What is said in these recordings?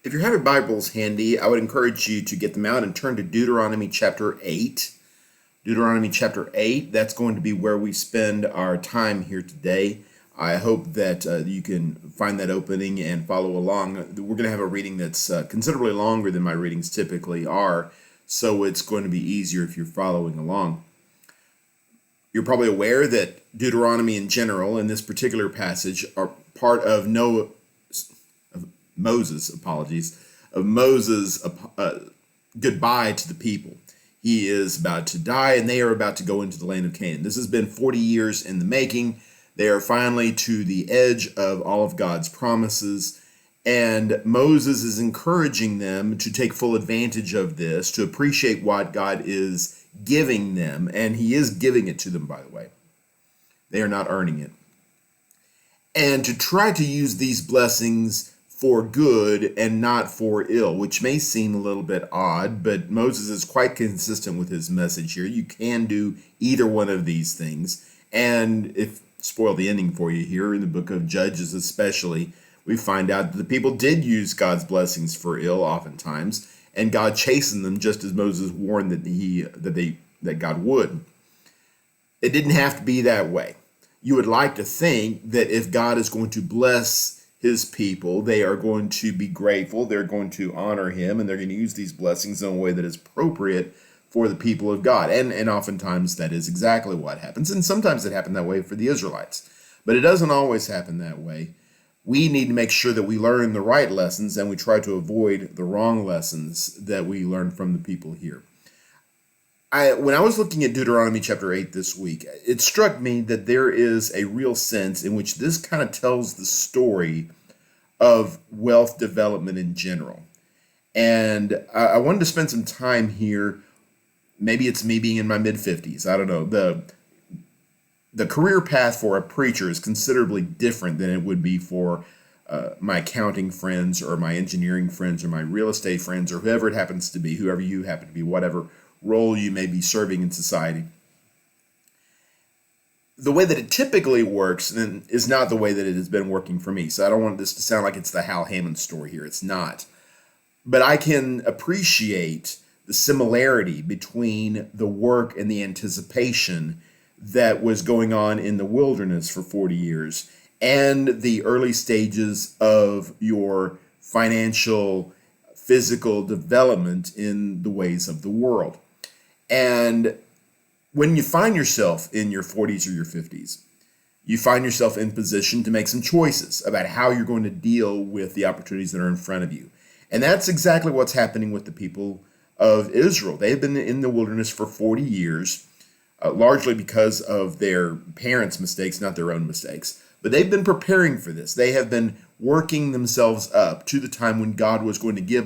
If you have your Bibles handy, I would encourage you to get them out and turn to Deuteronomy chapter 8. Deuteronomy chapter 8, that's going to be where we spend our time here today. I hope that you can find that opening and follow along. We're going to have a reading that's considerably longer than my readings typically are, so it's going to be easier if you're following along. You're probably aware that Deuteronomy in general, in this particular passage, are part of Moses' goodbye to the people. He is about to die, and they are about to go into the land of Canaan. This has been 40 years in the making. They are finally to the edge of all of God's promises, and Moses is encouraging them to take full advantage of this, to appreciate what God is giving them, and he is giving it to them, by the way. They are not earning it. And to try to use these blessings for good and not for ill, which may seem a little bit odd, but Moses is quite consistent with his message here. You can do either one of these things. And if spoil the ending for you here, in the book of Judges especially, we find out that the people did use God's blessings for ill oftentimes, and God chastened them just as Moses warned that God would. It didn't have to be that way. You would like to think that if God is going to bless his people, they are going to be grateful, they're going to honor him, and they're going to use these blessings in a way that is appropriate for the people of God. And oftentimes that is exactly what happens. And sometimes it happened that way for the Israelites. But it doesn't always happen that way. We need to make sure that we learn the right lessons and we try to avoid the wrong lessons that we learn from the people here. When I was looking at Deuteronomy chapter 8 this week, it struck me that there is a real sense in which this kind of tells the story of wealth development in general. And I wanted to spend some time here. Maybe it's me being in my mid-50s. I don't know. The career path for a preacher is considerably different than it would be for my accounting friends or my engineering friends or my real estate friends or whoever it happens to be, whoever you happen to be, whatever role you may be serving in society. The way that it typically works is not the way that it has been working for me. So I don't want this to sound like it's the Hal Hammond story here. It's not. But I can appreciate the similarity between the work and the anticipation that was going on in the wilderness for 40 years and the early stages of your financial, physical development in the ways of the world. And when you find yourself in your 40s or your 50s, you find yourself in position to make some choices about how you're going to deal with the opportunities that are in front of you. And that's exactly what's happening with the people of Israel. They've been in the wilderness for 40 years, largely because of their parents' mistakes, not their own mistakes. But they've been preparing for this. They have been working themselves up to the time when God was going to give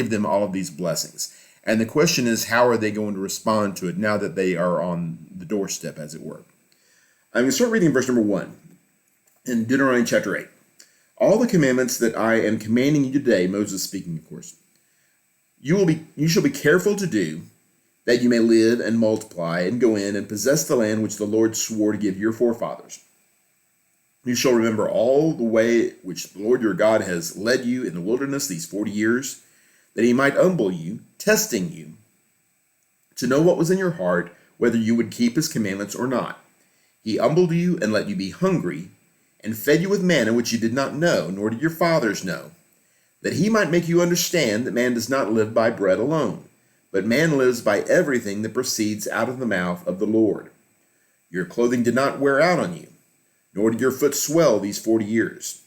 them all of these blessings. And the question is, how are they going to respond to it now that they are on the doorstep, as it were? I'm going to start reading verse number 1 in Deuteronomy chapter 8. All the commandments that I am commanding you today, Moses speaking, of course, you shall be careful to do, that you may live and multiply and go in and possess the land which the Lord swore to give your forefathers. You shall remember all the way which the Lord your God has led you in the wilderness these 40 years, that he might humble you, testing you, to know what was in your heart, whether you would keep his commandments or not. He humbled you and let you be hungry, and fed you with manna which you did not know, nor did your fathers know, that he might make you understand that man does not live by bread alone, but man lives by everything that proceeds out of the mouth of the Lord. Your clothing did not wear out on you, nor did your foot swell these 40 years.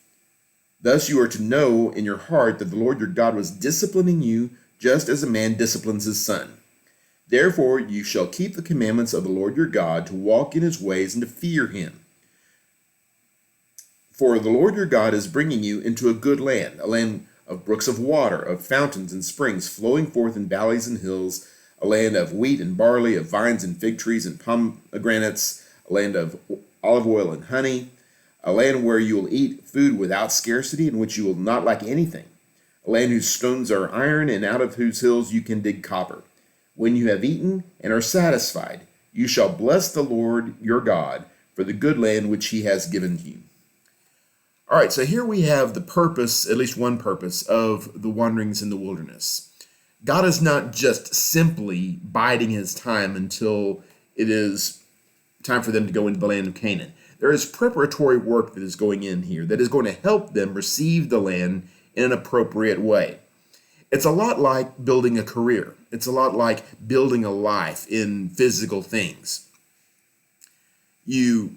Thus you are to know in your heart that the Lord your God was disciplining you just as a man disciplines his son. Therefore you shall keep the commandments of the Lord your God, to walk in his ways and to fear him. For the Lord your God is bringing you into a good land, a land of brooks of water, of fountains and springs flowing forth in valleys and hills, a land of wheat and barley, of vines and fig trees and pomegranates, a land of olive oil and honey, a land where you will eat food without scarcity, in which you will not lack anything, a land whose stones are iron, and out of whose hills you can dig copper. When you have eaten and are satisfied, you shall bless the Lord your God for the good land which he has given you. All right, so here we have the purpose, at least one purpose, of the wanderings in the wilderness. God is not just simply biding his time until it is time for them to go into the land of Canaan. There is preparatory work that is going in here that is going to help them receive the land in an appropriate way. It's a lot like building a career. It's a lot like building a life in physical things. You,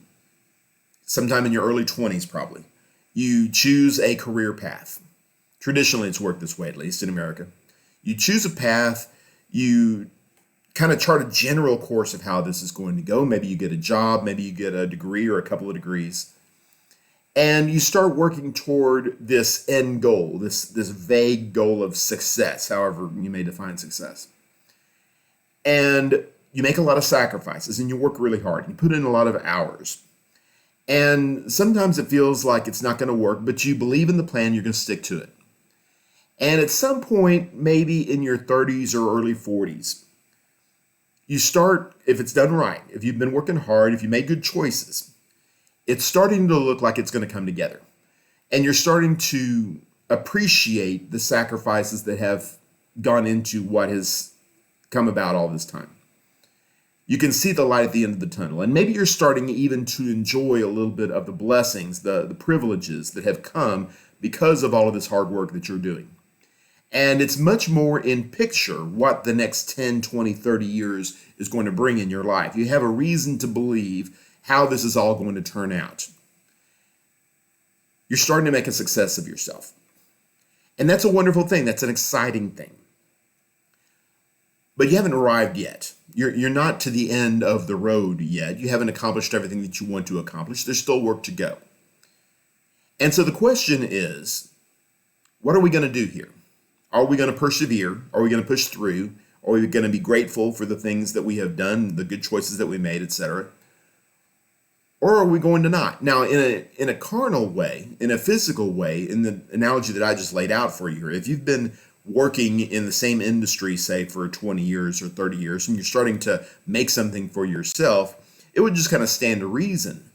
sometime in your early 20s probably, you choose a career path. Traditionally, it's worked this way, at least in America. You choose a path, you kind of chart a general course of how this is going to go. Maybe you get a job, maybe you get a degree or a couple of degrees. And you start working toward this end goal, this vague goal of success, however you may define success. And you make a lot of sacrifices and you work really hard. You put in a lot of hours. And sometimes it feels like it's not going to work, but you believe in the plan, you're going to stick to it. And at some point, maybe in your 30s or early 40s, you start, if it's done right, if you've been working hard, if you made good choices, it's starting to look like it's going to come together. And you're starting to appreciate the sacrifices that have gone into what has come about all this time. You can see the light at the end of the tunnel. And maybe you're starting even to enjoy a little bit of the blessings, the privileges that have come because of all of this hard work that you're doing. And it's much more in picture what the next 10, 20, 30 years is going to bring in your life. You have a reason to believe how this is all going to turn out. You're starting to make a success of yourself. And that's a wonderful thing. That's an exciting thing. But you haven't arrived yet. You're not to the end of the road yet. You haven't accomplished everything that you want to accomplish. There's still work to go. And so the question is, what are we going to do here? Are we going to persevere? Are we going to push through? Are we going to be grateful for the things that we have done, the good choices that we made, etc.? Or are we going to not? Now, in a carnal way, in a physical way, in the analogy that I just laid out for you here, if you've been working in the same industry, say, for 20 years or 30 years, and you're starting to make something for yourself, it would just kind of stand to reason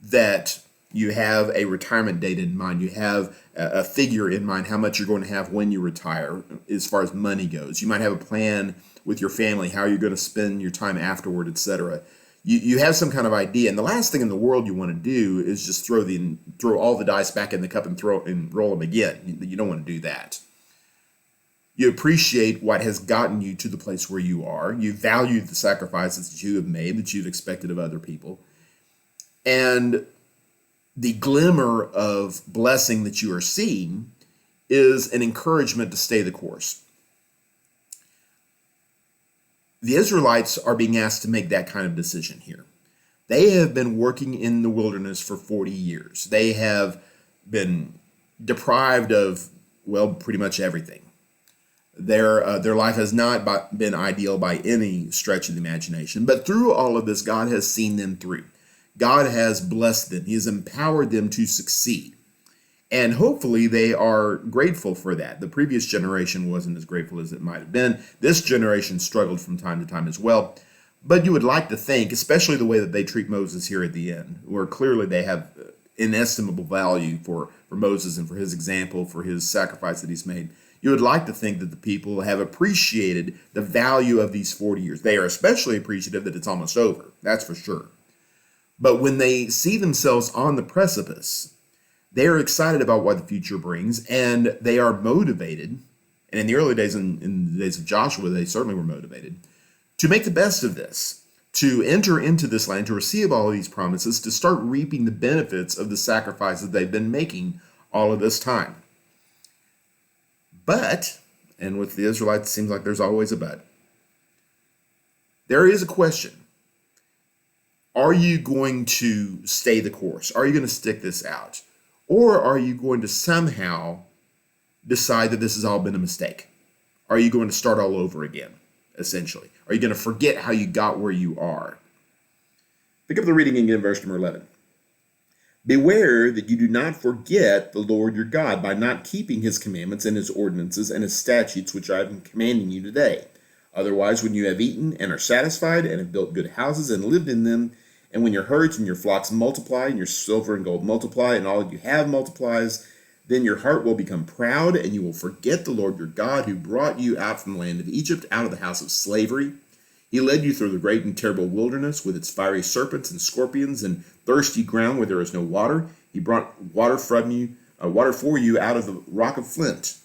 that you have a retirement date in mind. You have a figure in mind, how much you're going to have when you retire as far as money goes. You might have a plan with your family, how you're going to spend your time afterward, etc. You have some kind of idea. And the last thing in the world you want to do is just throw all the dice back in the cup and roll them again. You don't want to do that. You appreciate what has gotten you to the place where you are. You value the sacrifices that you have made, that you've expected of other people. And the glimmer of blessing that you are seeing is an encouragement to stay the course. The Israelites are being asked to make that kind of decision here. They have been working in the wilderness for 40 years. They have been deprived of, well, pretty much everything. Their life has not been ideal by any stretch of the imagination. But through all of this, God has seen them through. God has blessed them. He has empowered them to succeed. And hopefully they are grateful for that. The previous generation wasn't as grateful as it might have been. This generation struggled from time to time as well. But you would like to think, especially the way that they treat Moses here at the end, where clearly they have inestimable value for Moses and for his example, for his sacrifice that he's made. You would like to think that the people have appreciated the value of these 40 years. They are especially appreciative that it's almost over. That's for sure. But when they see themselves on the precipice, they are excited about what the future brings, and they are motivated. And in the early days, in the days of Joshua, they certainly were motivated to make the best of this, to enter into this land, to receive all of these promises, to start reaping the benefits of the sacrifices they've been making all of this time. But, and with the Israelites, it seems like there's always a but, there is a question. Are you going to stay the course? Are you going to stick this out? Or are you going to somehow decide that this has all been a mistake? Are you going to start all over again, essentially? Are you going to forget how you got where you are? Pick up the reading again, verse number 11. Beware that you do not forget the Lord your God by not keeping his commandments and his ordinances and his statutes which I am commanding you today. Otherwise, when you have eaten and are satisfied and have built good houses and lived in them, And when your herds and your flocks multiply, and your silver and gold multiply, and all you have multiplies, then your heart will become proud, and you will forget the Lord your God, who brought you out from the land of Egypt, out of the house of slavery. He led you through the great and terrible wilderness with its fiery serpents and scorpions and thirsty ground where there is no water. He brought water for you out of the rock of flint.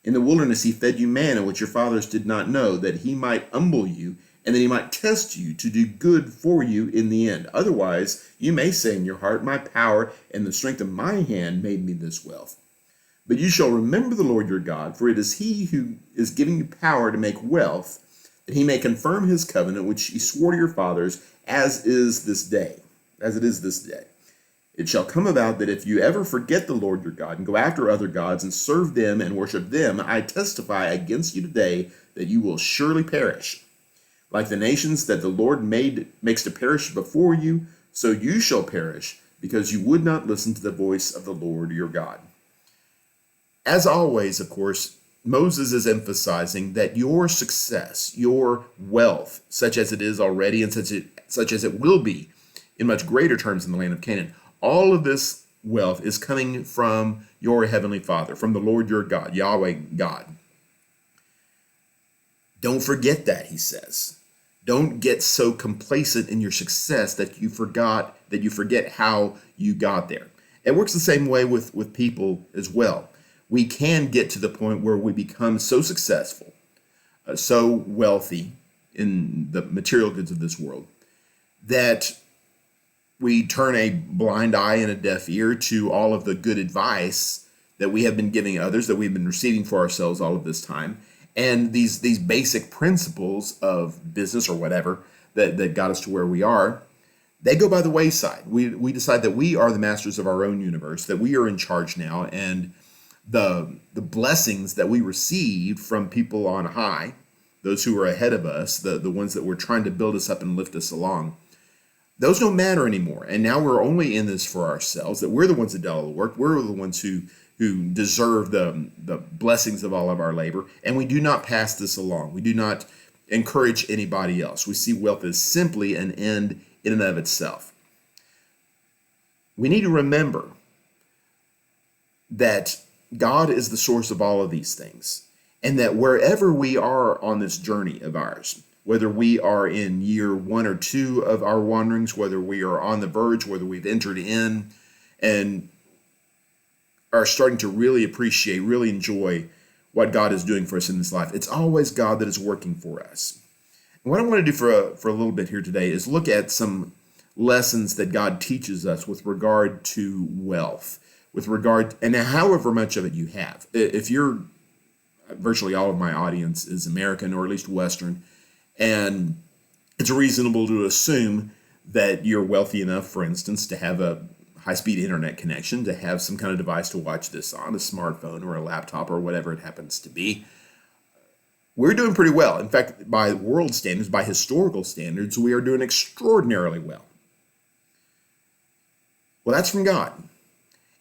In the wilderness he fed you manna, which your fathers did not know, that he might humble you, and that he might test you to do good for you in the end. Otherwise, you may say in your heart, my power and the strength of my hand made me this wealth. But you shall remember the Lord your God, for it is he who is giving you power to make wealth, that he may confirm his covenant, which he swore to your fathers, as it is this day. It shall come about that if you ever forget the Lord your God and go after other gods and serve them and worship them, I testify against you today that you will surely perish. Like the nations that the Lord makes to perish before you, so you shall perish, because you would not listen to the voice of the Lord your God. As always, of course, Moses is emphasizing that your success, your wealth, such as it is already and such as it will be in much greater terms in the land of Canaan, all of this wealth is coming from your heavenly Father, from the Lord your God, Yahweh God. Don't forget that, he says. Don't get so complacent in your success that you forget how you got there. It works the same way with people as well. We can get to the point where we become so successful, so wealthy in the material goods of this world, that we turn a blind eye and a deaf ear to all of the good advice that we have been giving others, that we've been receiving for ourselves all of this time. And these basic principles of business or whatever that got us to where we are, they go by the wayside. We decide that we are the masters of our own universe, that we are in charge now, and the blessings that we received from people on high, those who are ahead of us, the ones that were trying to build us up and lift us along, those don't matter anymore. And now we're only in this for ourselves, that we're the ones that do all the work. We're the ones who deserve the blessings of all of our labor. And we do not pass this along. We do not encourage anybody else. We see wealth as simply an end in and of itself. We need to remember that God is the source of all of these things, and that wherever we are on this journey of ours, whether we are in year 1 or 2 of our wanderings, whether we are on the verge, whether we've entered in and are starting to really appreciate, really enjoy what God is doing for us in this life, it's always God that is working for us. And what I want to do for a little bit here today is look at some lessons that God teaches us with regard to wealth, with regard, and however much of it you have. If virtually all of my audience is American or at least Western, and it's reasonable to assume that you're wealthy enough, for instance, to have a high-speed internet connection, to have some kind of device to watch this on, a smartphone or a laptop or whatever it happens to be. We're doing pretty well. In fact, by world standards, by historical standards, we are doing extraordinarily well. Well, that's from God.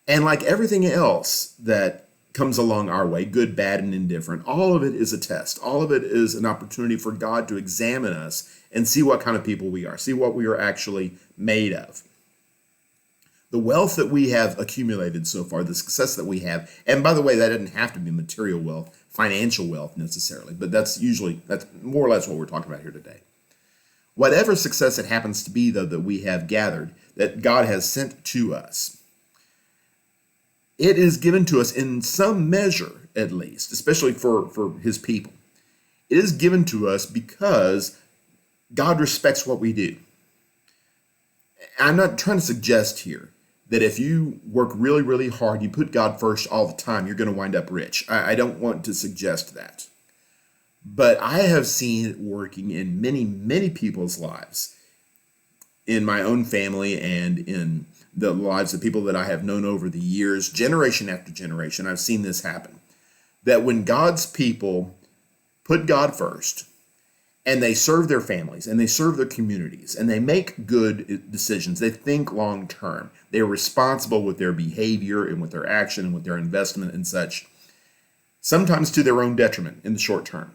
And like everything else that comes along our way, good, bad, and indifferent, all of it is a test. All of it is an opportunity for God to examine us and see what kind of people we are, see what we are actually made of. The wealth that we have accumulated so far, the success that we have, and by the way, that doesn't have to be material wealth, financial wealth necessarily, but that's more or less what we're talking about here today. Whatever success it happens to be, though, that we have gathered, that God has sent to us, it is given to us in some measure, at least, especially for his people. It is given to us because God respects what we do. I'm not trying to suggest here that if you work really, really hard, you put God first all the time, you're going to wind up rich. I don't want to suggest that. But I have seen it working in many, many people's lives, in my own family and in the lives of people that I have known over the years, generation after generation. I've seen this happen. That when God's people put God first, and they serve their families, and they serve their communities, and they make good decisions, they think long term, they're responsible with their behavior and with their action and with their investment and such, sometimes to their own detriment in the short term.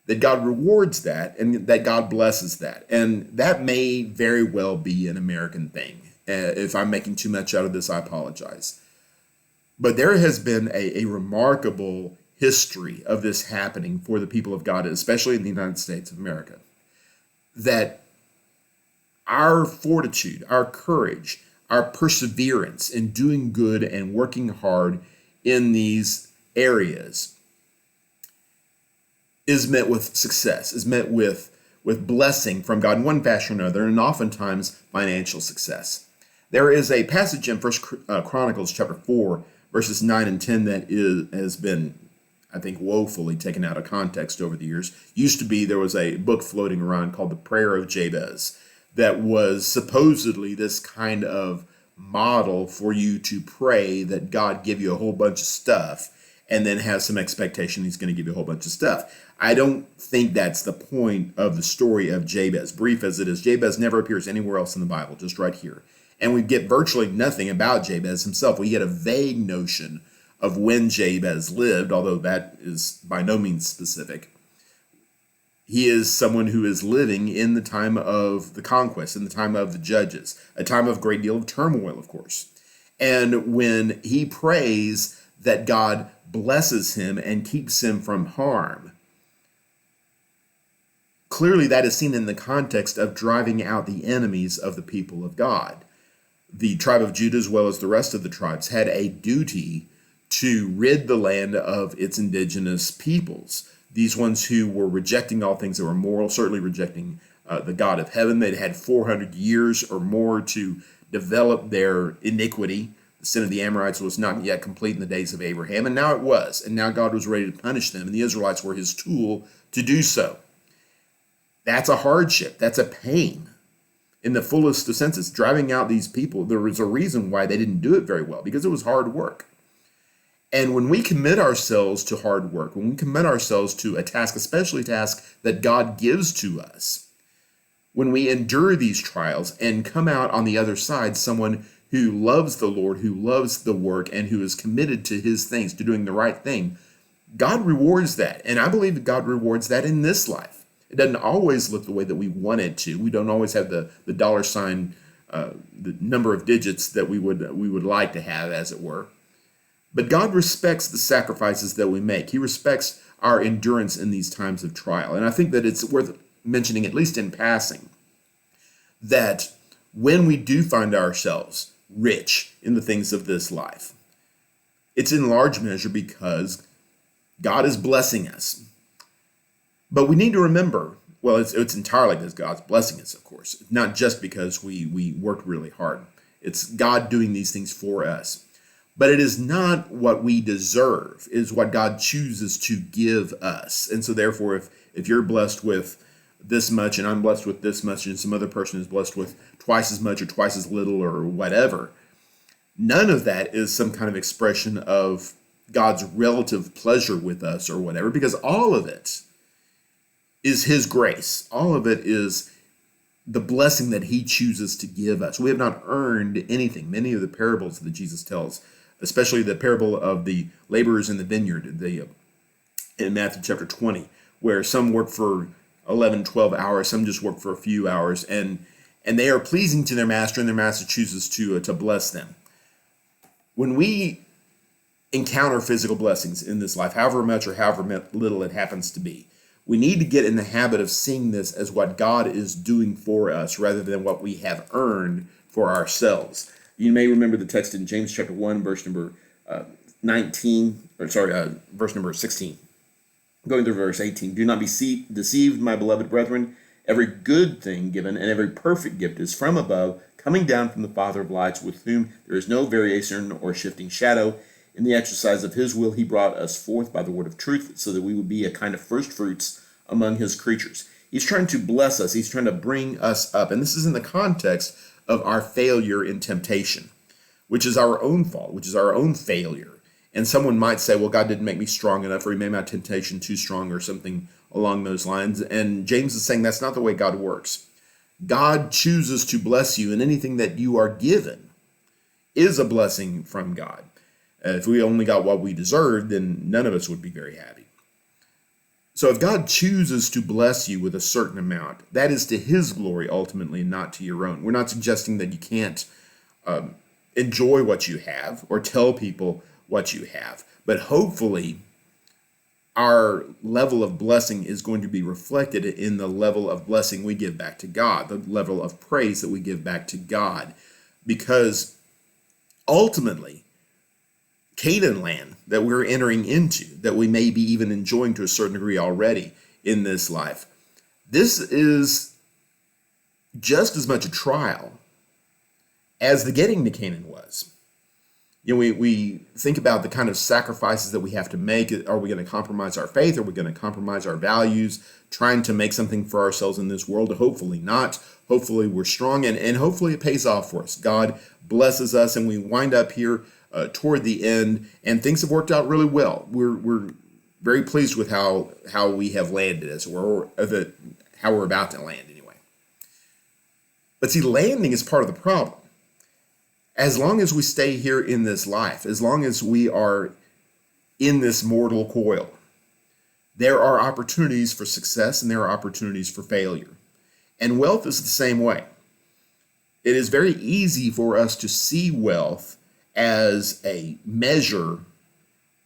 that God rewards that and that God blesses that. And that may very well be an American thing. If I'm making too much out of this, I apologize. But there has been a remarkable history of this happening for the people of God, especially in the United States of America, that our fortitude, our courage, our perseverance in doing good and working hard in these areas is met with success, is met with blessing from God in one fashion or another, and oftentimes financial success. There is a passage in First Chronicles chapter 4, verses 9 and 10 that has been, I think, woefully taken out of context over the years. Used to be, there was a book floating around called The Prayer of Jabez that was supposedly this kind of model for you to pray that God give you a whole bunch of stuff and then have some expectation he's going to give you a whole bunch of stuff. I don't think that's the point of the story of Jabez. Brief as it is, Jabez never appears anywhere else in the Bible, just right here. And we get virtually nothing about Jabez himself. We get a vague notion of when Jabez lived, although that is by no means specific. He is someone who is living in the time of the conquest, in the time of the judges, a time of a great deal of turmoil, of course. And when he prays that God blesses him and keeps him from harm, clearly that is seen in the context of driving out the enemies of the people of God. The tribe of Judah, as well as the rest of the tribes, had a duty to rid the land of its indigenous peoples. These ones who were rejecting all things that were moral, certainly rejecting the God of heaven. They'd had 400 years or more to develop their iniquity. The sin of the Amorites was not yet complete in the days of Abraham, and now it was. And now God was ready to punish them, and the Israelites were his tool to do so. That's a hardship. That's a pain. In the fullest of senses, driving out these people, there was a reason why they didn't do it very well, because it was hard work. And when we commit ourselves to hard work, when we commit ourselves to a task, especially a task that God gives to us, when we endure these trials and come out on the other side, someone who loves the Lord, who loves the work, and who is committed to his things, to doing the right thing, God rewards that. And I believe that God rewards that in this life. It doesn't always look the way that we want it to. We don't always have the dollar sign, the number of digits that we would like to have, as it were. But God respects the sacrifices that we make. He respects our endurance in these times of trial. And I think that it's worth mentioning, at least in passing, that when we do find ourselves rich in the things of this life, it's in large measure because God is blessing us. But we need to remember, well, it's entirely because God's blessing us, of course, not just because we worked really hard. It's God doing these things for us. But it is not what we deserve. It is what God chooses to give us. And so therefore, if you're blessed with this much and I'm blessed with this much and some other person is blessed with twice as much or twice as little or whatever, none of that is some kind of expression of God's relative pleasure with us or whatever, because all of it is his grace. All of it is the blessing that he chooses to give us. We have not earned anything. Many of the parables that Jesus tells, especially the parable of the laborers in the vineyard in Matthew chapter 20, where some work for 11, 12 hours, some just work for a few hours, and they are pleasing to their master, and their master chooses to bless them. When we encounter physical blessings in this life, however much or however little it happens to be, we need to get in the habit of seeing this as what God is doing for us rather than what we have earned for ourselves. You may remember the text in James chapter 1, verse number 16. Going through verse 18. Do not be deceived, my beloved brethren. Every good thing given and every perfect gift is from above, coming down from the Father of lights, with whom there is no variation or shifting shadow. In the exercise of his will, he brought us forth by the word of truth, so that we would be a kind of first fruits among his creatures. He's trying to bless us. He's trying to bring us up. And this is in the context of our failure in temptation, which is our own fault, which is our own failure. And someone might say, well, God didn't make me strong enough, or he made my temptation too strong, or something along those lines. And James is saying that's not the way God works. God chooses to bless you, and anything that you are given is a blessing from God. If we only got what we deserved, then none of us would be very happy. So if God chooses to bless you with a certain amount, that is to his glory ultimately, not to your own. We're not suggesting that you can't enjoy what you have or tell people what you have. But hopefully, our level of blessing is going to be reflected in the level of blessing we give back to God, the level of praise that we give back to God. Because ultimately, Canaan land that we're entering into, that we may be even enjoying to a certain degree already in this life, this is just as much a trial as the getting to Canaan was. You know, we think about the kind of sacrifices that we have to make. Are we going to compromise our faith? Are we going to compromise our values, trying to make something for ourselves in this world? Hopefully not. Hopefully we're strong, and hopefully it pays off for us. God blesses us, and we wind up here toward the end, and things have worked out really well. We're very pleased with how we have landed, how we're about to land anyway. But see, landing is part of the problem. As long as we stay here in this life, as long as we are in this mortal coil, there are opportunities for success and there are opportunities for failure. And wealth is the same way. It is very easy for us to see wealth as a measure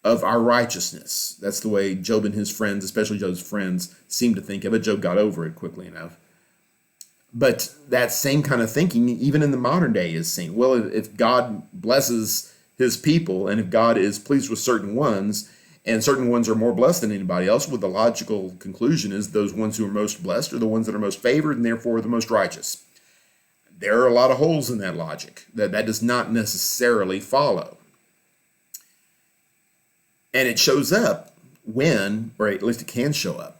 of our righteousness. That's the way Job and his friends, especially Job's friends, seem to think of it. Job got over it quickly enough. But that same kind of thinking, even in the modern day, is seen. Well, if God blesses his people, and if God is pleased with certain ones, and certain ones are more blessed than anybody else, well, the logical conclusion is those ones who are most blessed are the ones that are most favored, and therefore the most righteous. There are a lot of holes in that logic. That does not necessarily follow. And it shows up when, or at least it can show up,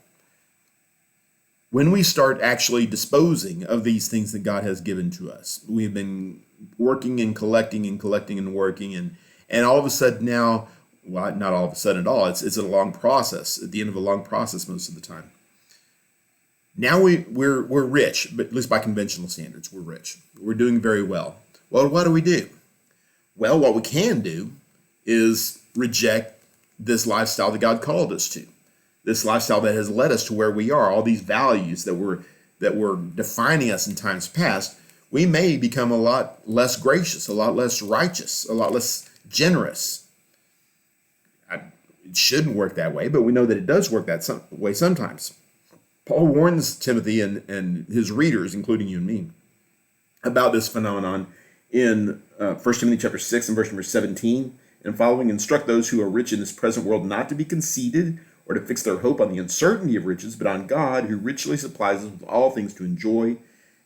when we start actually disposing of these things that God has given to us. We've been working and collecting and working, and all of a sudden now, well, not all of a sudden at all, it's a long process, at the end of a long process most of the time. Now we're rich, but at least by conventional standards, we're rich. We're doing very well. Well, what do? Well, what we can do is reject this lifestyle that God called us to. This lifestyle that has led us to where we are, all these values that were defining us in times past, we may become a lot less gracious, a lot less righteous, a lot less generous. It shouldn't work that way, but we know that it does work that way sometimes. Paul warns Timothy and his readers, including you and me, about this phenomenon in 1 Timothy chapter 6 and verse number 17 and following. Instruct those who are rich in this present world not to be conceited, or to fix their hope on the uncertainty of riches, but on God, who richly supplies us with all things to enjoy.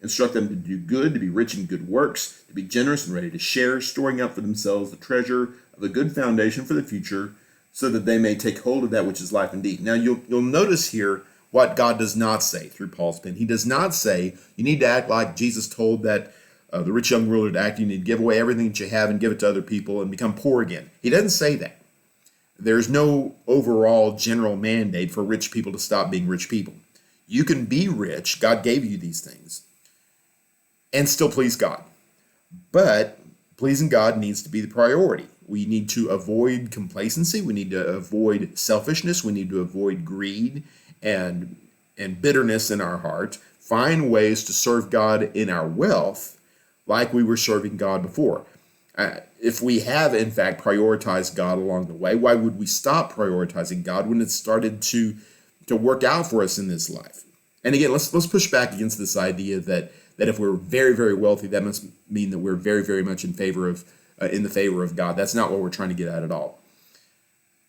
Instruct them to do good, to be rich in good works, to be generous and ready to share, storing up for themselves the treasure of a good foundation for the future, so that they may take hold of that which is life indeed. Now, you'll notice here what God does not say through Paul's pen. He does not say you need to act like Jesus told that the rich young ruler to act. You need to give away everything that you have and give it to other people and become poor again. He doesn't say that. There's no overall general mandate for rich people to stop being rich people. You can be rich, God gave you these things, and still please God. But pleasing God needs to be the priority. We need to avoid complacency. We need to avoid selfishness. We need to avoid greed and bitterness in our heart. Find ways to serve God in our wealth like we were serving God before. If we have, in fact, prioritized God along the way, why would we stop prioritizing God when it started to work out for us in this life? And again, let's push back against this idea that if we're very, very wealthy, that must mean that we're very, very much in the favor of God. That's not what we're trying to get at all.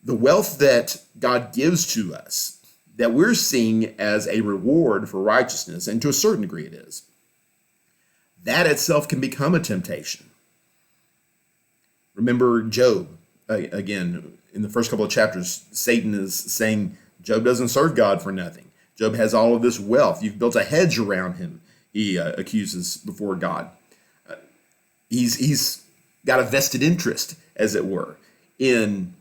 The wealth that God gives to us, that we're seeing as a reward for righteousness, and to a certain degree it is, that itself can become a temptation. Remember Job, again, in the first couple of chapters, Satan is saying Job doesn't serve God for nothing. Job has all of this wealth. You've built a hedge around him, he accuses before God. He's got a vested interest, as it were, in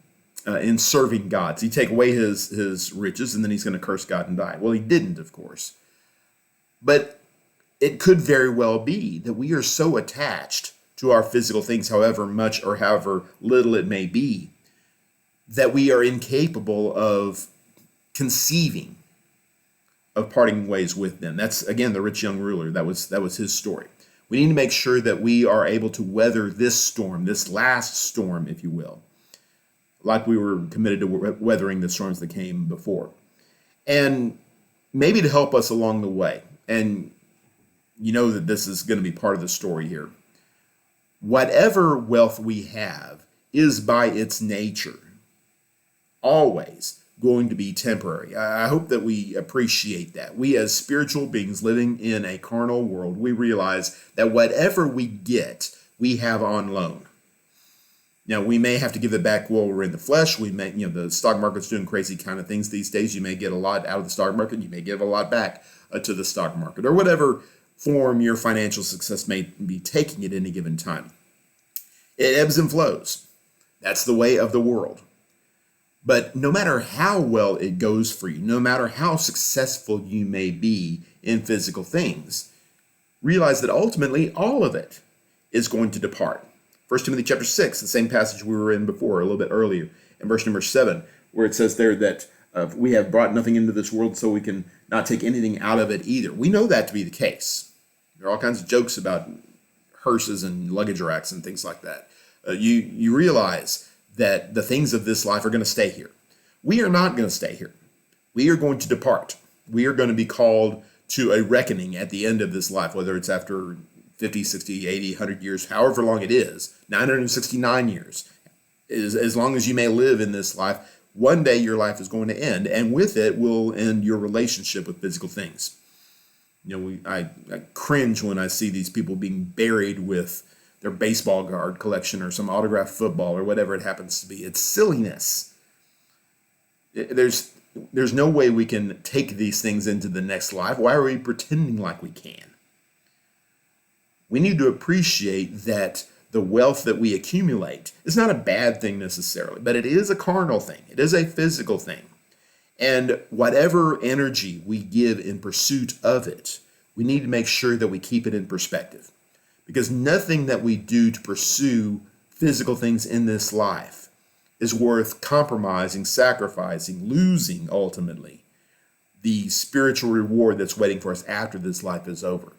serving God. So you take away his riches, and then he's going to curse God and die. Well, he didn't, of course. But it could very well be that we are so attached to our physical things, however much or however little it may be, that we are incapable of conceiving of parting ways with them. That's, again, the rich young ruler. That was his story. We need to make sure that we are able to weather this storm, this last storm, if you will, like we were committed to weathering the storms that came before. And maybe to help us along the way, and you know that this is going to be part of the story here, whatever wealth we have is by its nature always going to be temporary. I hope that we appreciate that. We as spiritual beings living in a carnal world, we realize that whatever we get, we have on loan. Now, we may have to give it back while we're in the flesh. We may, the stock market's doing crazy kind of things these days. You may get a lot out of the stock market. You may give a lot back to the stock market, or whatever form your financial success may be taking at any given time. It ebbs and flows. That's the way of the world. But no matter how well it goes for you, no matter how successful you may be in physical things, realize that ultimately all of it is going to depart. 1 Timothy chapter 6, the same passage we were in before, a little bit earlier, in verse number 7, where it says there that we have brought nothing into this world, so we can not take anything out of it either. We know that to be the case. There are all kinds of jokes about hearses and luggage racks and things like that. You realize that the things of this life are going to stay here. We are not going to stay here. We are going to depart. We are going to be called to a reckoning at the end of this life, whether it's after 50, 60, 80, 100 years, however long it is, 969 years. As long as you may live in this life, one day your life is going to end, and with it will end your relationship with physical things. I cringe when I see these people being buried with their baseball card collection or some autographed football or whatever it happens to be. It's silliness. There's no way we can take these things into the next life. Why are we pretending like we can? We need to appreciate that the wealth that we accumulate is not a bad thing necessarily, but it is a carnal thing. It is a physical thing. And whatever energy we give in pursuit of it, we need to make sure that we keep it in perspective. Because nothing that we do to pursue physical things in this life is worth compromising, sacrificing, losing, ultimately, the spiritual reward that's waiting for us after this life is over.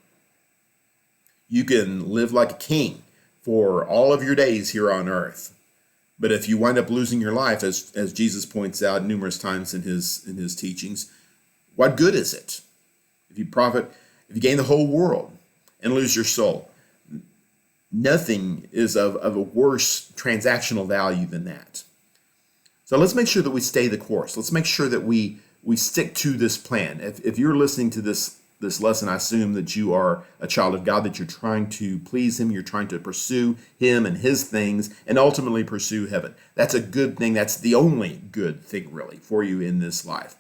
You can live like a king for all of your days here on earth. But if you wind up losing your life, as Jesus points out numerous times in his teachings, what good is it? If you gain the whole world and lose your soul, nothing is of a worse transactional value than that. So let's make sure that we stay the course. Let's make sure that we stick to this plan. If you're listening to this lesson, I assume that you are a child of God, that you're trying to please Him, you're trying to pursue Him and His things, and ultimately pursue heaven. That's a good thing. That's the only good thing, really, for you in this life.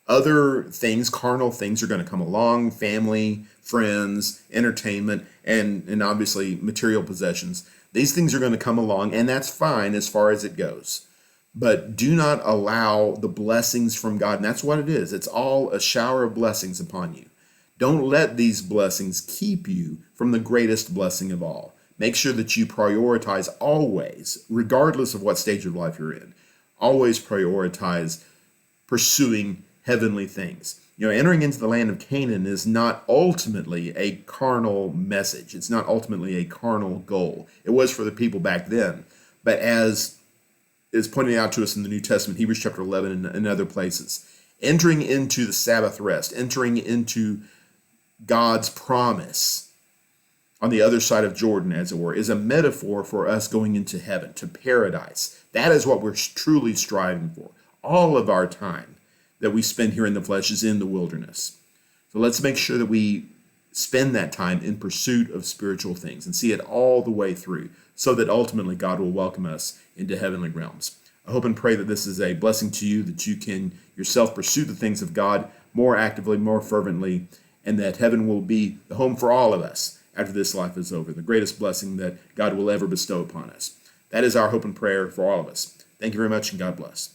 Other things, carnal things, are going to come along: family, friends, entertainment, and obviously material possessions. These things are going to come along, and that's fine as far as it goes. But do not allow the blessings from God, and that's what it is. It's all a shower of blessings upon you. Don't let these blessings keep you from the greatest blessing of all. Make sure that you prioritize always, regardless of what stage of life you're in, always prioritize pursuing heavenly things. Entering into the land of Canaan is not ultimately a carnal message. It's not ultimately a carnal goal. It was for the people back then. But as is pointed out to us in the New Testament, Hebrews chapter 11 and other places, entering into the Sabbath rest, entering into God's promise on the other side of Jordan, as it were, is a metaphor for us going into heaven, to paradise. That is what we're truly striving for. All of our time that we spend here in the flesh is in the wilderness. So let's make sure that we spend that time in pursuit of spiritual things and see it all the way through, so that ultimately God will welcome us into heavenly realms. I hope and pray that this is a blessing to you, that you can yourself pursue the things of God more actively, more fervently, and that heaven will be the home for all of us after this life is over, the greatest blessing that God will ever bestow upon us. That is our hope and prayer for all of us. Thank you very much, and God bless.